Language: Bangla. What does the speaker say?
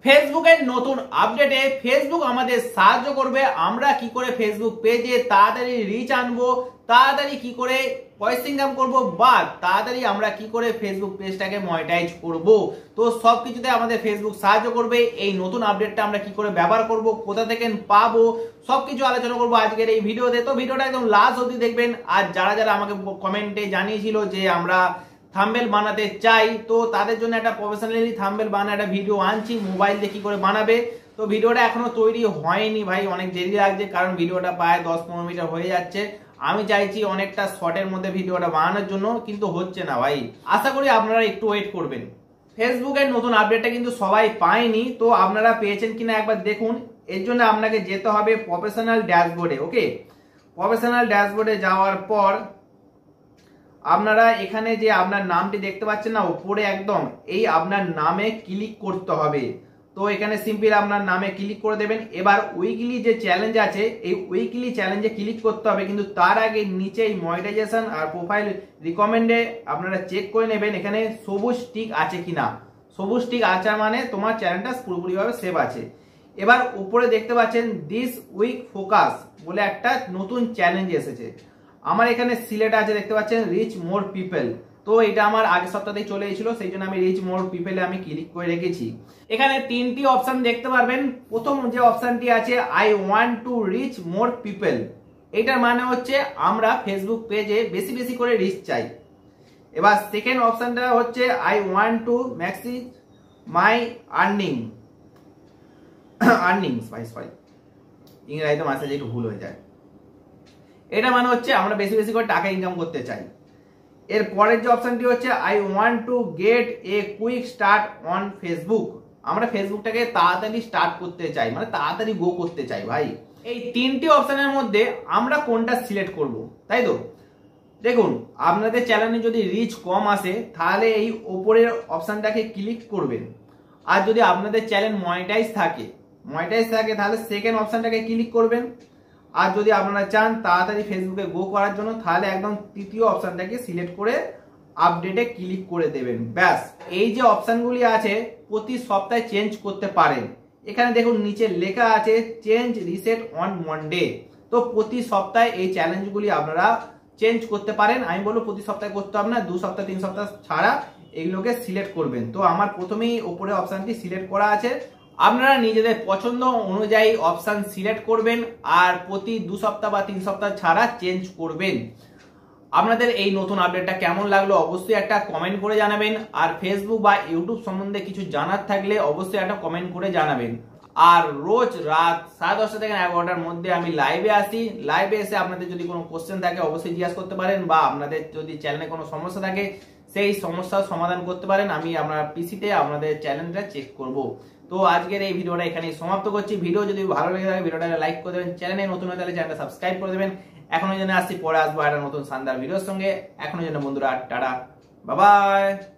ফেসবুকের নতুন আপডেটে ফেসবুক আমাদের সাহায্য করবে আমরা কি করে ফেসবুক পেজে তাড়াতাড়ি রিচ আনবো, তাড়াতাড়ি কি করে পয়সা ইনকাম করবো, বা তাড়াতাড়ি আমরা কি করে ফেসবুক পেজটাকে মনিটাইজ করব। তো সবকিছুতে আমাদের ফেসবুক সাহায্য করবে। এই নতুন আপডেটটা আমরা কি করে ব্যবহার করব, কোথা থেকে পাবো, সবকিছু আলোচনা করবো আজকের এই ভিডিওতে। তো ভিডিওটা একদম লাস্ট অবধি দেখবেন। আর যারা যারা আমাকে কমেন্টে জানিয়েছিল যে আমরা থাম্বনেল বানাতে চাই, তো তাদের জন্য একটা প্রফেশনালি থাম্বনেল বানানো একটা ভিডিও আনছি মোবাইল দিয়ে কি করে বানাবে। তো ভিডিওটা এখনো তৈরি হয়নি ভাই, অনেক দেরি লাগছে, কারণ ভিডিওটা প্রায় 10-15 মিনিট হয়ে যাচ্ছে। আমি চাইছি অনেকটা শর্টের মধ্যে ভিডিওটা বানানোর জন্য, কিন্তু হচ্ছে না ভাই। আশা করি আপনারা একটু ওয়েট করবেন। ফেসবুকের নতুন আপডেটটা কিন্তু সবাই পায়নি, তো আপনারা পেয়েছেন কিনা একবার দেখুন। এর জন্য আপনাকে যেতে হবে প্রফেশনাল ড্যাশবোর্ডে। ওকে, প্রফেশনাল ড্যাশবোর্ডে যাওয়ার পর আপনারা এখানে যে আপনার নামটি দেখতে পাচ্ছেন না উপরে একদম, এই আপনার নামে ক্লিক করতে হবে। তো এখানে সিম্পল আপনার নামে ক্লিক করে দেবেন। এবার উইকলি যে চ্যালেঞ্জ আছে, এই উইকলি চ্যালেঞ্জে ক্লিক করতে হবে, কিন্তু তার আগে নিচে এই মনিটাইজেশন আর প্রোফাইল রিকমেন্ডে আপনারা চেক করে নেবেন এখানে সবুজ টিক আছে কিনা। সবুজ টিক আছে মানে তোমার চ্যানেলটা পুরোপুরিভাবে সেভ আছে। এবার উপরে দেখতে পাচ্ছেন দিস উইক ফোকাস বলে একটা নতুন চ্যালেঞ্জ এসেছে। আমার এখানে সিলেক্ট আছে, দেখতে পাচ্ছেন রিচ মোর পিপল। তো এটা আমার আগের সপ্তাহেই চলে এসেছিল, সেই জন্য আমি রিচ মোর পিপলে আমি ক্লিক করে রেখেছি। এখানে তিনটি অপশন দেখতে পারবেন। প্রথম যে অপশনটি আছে I want to reach more people, এটার মানে হচ্ছে আমরা ফেসবুক পেজে বেশি বেশি করে রিচ চাই। এবার সেকেন্ড অপশনটা হচ্ছে I want to maximize my earnings ভাই, সরি ইংরেজিতে মাঝে একটু ভুল হয়ে যায়। এটা মানে হচ্ছে আমরা বেশি বেশি করে টাকা ইনকাম করতে চাই। এর পরের যে অপশনটি হচ্ছে I want to get a quick start on Facebook, আমরা ফেসবুকটাকে তাড়াতাড়ি স্টার্ট করতে চাই, মানে তাড়াতাড়ি গো করতে চাই ভাই। এই তিনটি অপশনের মধ্যে আমরা কোনটা সিলেক্ট করব, তাই তো? দেখুন, আপনাদের চ্যানেলে যদি রিচ কম আসে তাহলে এই ওপরের অপশনটাকে ক্লিক করবেন। আর যদি আপনাদের চ্যানেল মনিটাইজ থাকে তাহলে সেকেন্ড অপশনটাকে ক্লিক করবেন। আর যদি আপনারা চান তাড়াতাড়ি ফেসবুকে গো করার জন্য তাহলে একদম তৃতীয় অপশনটাকে সিলেক্ট করে আপডেটে ক্লিক করে দেবেন। ব্যাস, এই যে অপশনগুলি আছে প্রতি সপ্তাহে চেঞ্জ করতে পারেন। এখানে দেখুন নিচে লেখা আছে চেঞ্জ রিসেট অন মনডে। তো প্রতি সপ্তাহে এই চ্যালেঞ্জগুলি আপনারা চেঞ্জ করতে পারেন। আমি বলবো প্রতি সপ্তাহে করতে হবে না, 2 সপ্তাহ 3 সপ্তাহ ছাড়া এগুলোকে সিলেক্ট করবেন। তো আমার প্রথমেই উপরে অপশনটি সিলেক্ট করা আছে। আপনারা নিজেদের পছন্দ অনুযায়ী অপশন সিলেক্ট করবেন আর প্রতি 2 সপ্তাহ বা 3 সপ্তাহ ছাড়া চেঞ্জ করবেন। আপনাদের এই নতুন আপডেটটা কেমন লাগলো অবশ্যই একটা কমেন্ট করে জানাবেন। আর ফেসবুক বা ইউটিউব সম্বন্ধে কিছু জানার থাকলে অবশ্যই একটা কমেন্ট করে জানাবেন। আর রোজ রাত 10:30 থেকে 11টার মধ্যে আমি লাইভে আসি। লাইভে এসে আপনাদের যদি কোনো কোশ্চেন থাকে অবশ্যই জিজ্ঞাসা করতে পারেন, বা আপনাদের যদি চ্যানেলে কোনো সমস্যা থাকে সেই সমস্যার সমাধান করতে পারেন। আমি আপনার পিসিতে আপনাদের চ্যানেলটা চেক করব। তো আজকের এই ভিডিওটা এখানেই সমাপ্ত করছি। ভিডিও যদি ভালো লেগে থাকে ভিডিওটাকে লাইক করে দেবেন, চ্যানেলে নতুন হয়ে তাহলে চ্যানেলটা সাবস্ক্রাইব করে দেবেন। এখনো জন্য আসছি, পরে আসবো একটা নতুন শানদার ভিডিওর সঙ্গে। এখনো জন্য বন্ধুরা টাটা, বাই বাই।